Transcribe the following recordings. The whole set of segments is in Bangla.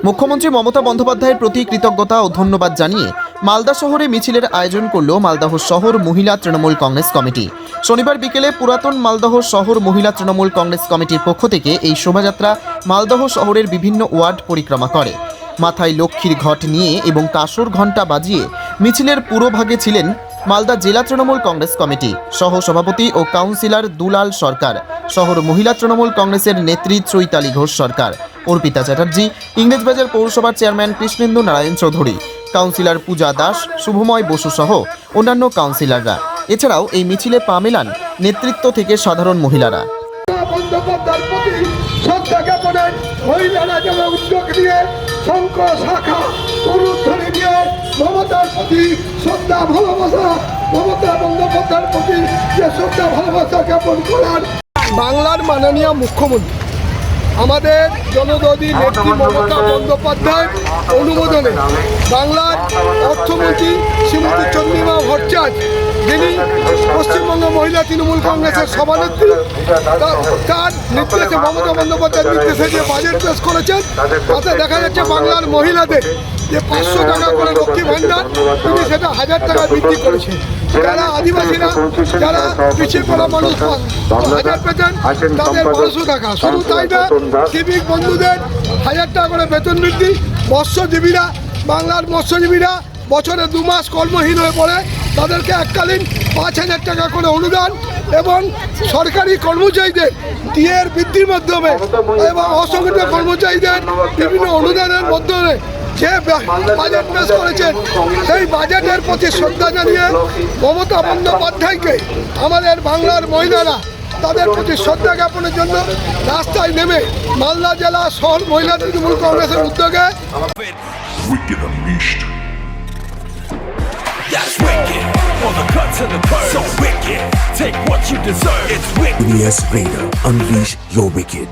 মুখ্যমন্ত্রী মমতা বন্দ্যোপাধ্যায়ের প্রতি কৃতজ্ঞতা ও ধন্যবাদ জানিয়ে মালদা শহরে মিছিলের আয়োজন করল মালদহ শহর মহিলা তৃণমূল কংগ্রেস কমিটি। শনিবার বিকেলে পুরাতন মালদহ শহর মহিলা তৃণমূল কংগ্রেস কমিটির পক্ষ থেকে এই শোভাযাত্রা মালদহ শহরের বিভিন্ন ওয়ার্ড পরিক্রমা করে। মাথায় লক্ষ্মীর ঘট নিয়ে এবং কাসর ঘণ্টা বাজিয়ে মিছিলের পুরোভাগে ছিলেন মালদা জেলা তৃণমূল কংগ্রেস কমিটি সহ সভাপতি ও কাউন্সিলর দুলাল সরকার, শহর মহিলা তৃণমূল কংগ্রেসের নেত্রী চৈতালি ঘোষ সরকার, অর্পিতা চ্যাটার্জি, ইংরেজবাজার পৌরসভার চেয়ারম্যান কৃষ্ণেন্দু নারায়ণ চৌধুরী, কাউন্সিলর পূজা দাস, শুভময় বসু সহ অন্যান্য কাউন্সিলররা। এছাড়াও এই মিছিলে পা মেলান নেতৃত্ব থেকে সাধারণ মহিলারা। মহিলারা যেন উদ্যোগ নিয়ে শঙ্খ শাখা তরুণধ্বনি দিয়ে মমতার প্রতি শ্রদ্ধা ভালোবাসা, মমতা বন্দ্যোপাধ্যায়ের প্রতি যে শ্রদ্ধা ভালোবাসা জ্ঞাপন করার বাংলার মাননীয় মুখ্যমন্ত্রী আমাদের জনদলী নেত্রী মমতা বন্দ্যোপাধ্যায়ের অনুমোদনে বাংলার অর্থমন্ত্রী শ্রীমতী চন্দ্রিমা ভট্টাচার্য, যিনি পশ্চিমবঙ্গ মহিলা তৃণমূল কংগ্রেসের সভানেত্রী, তার নির্দেশে মমতা বন্দ্যোপাধ্যায়ের নির্দেশে যে বাজেট পেশ করেছেন তাতে দেখা যাচ্ছে বাংলার মহিলাদের যে 500 টাকা করে লক্ষ্মী ভাণ্ডার তিনি সেটা 1000 টাকা বৃদ্ধি করেছেন। যারা আদিবাসীরা, যারা পিছিয়ে পড়া মানুষ 1000 পেতেন তাদের 1200 টাকা। শুধু তাই না, সিভিক বন্ধুদের 1000 টাকা করে বেতন বৃদ্ধি। মৎস্যজীবীরা, বাংলার মৎস্যজীবীরা বছরে 2 মাস কর্মহীন হয়ে পড়ে, তাদেরকে এককালীন 5000 টাকা করে অনুদান এবং সরকারি কর্মচারীদের টিএর বৃদ্ধির মাধ্যমে এবং অসংগঠিত কর্মচারীদের বিভিন্ন অনুদানের মাধ্যমে যে বাজেট পেশ করেছেন সেই বাজেটের প্রতি শ্রদ্ধা জানিয়ে মমতা বন্দ্যোপাধ্যায়কে আমাদের বাংলার মহিলারা তাদের প্রতি শ্রদ্ধা জ্ঞাপনের জন্য রাস্তায় নেমে মালদা জেলা শহর মহিলা তৃণমূল কংগ্রেসের উদ্যোগে That's wicked. On the cut to the curve. So wicked. Take what you deserve. It's wicked. Yes, Raider. Unleash your wicked.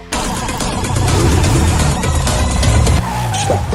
Stop.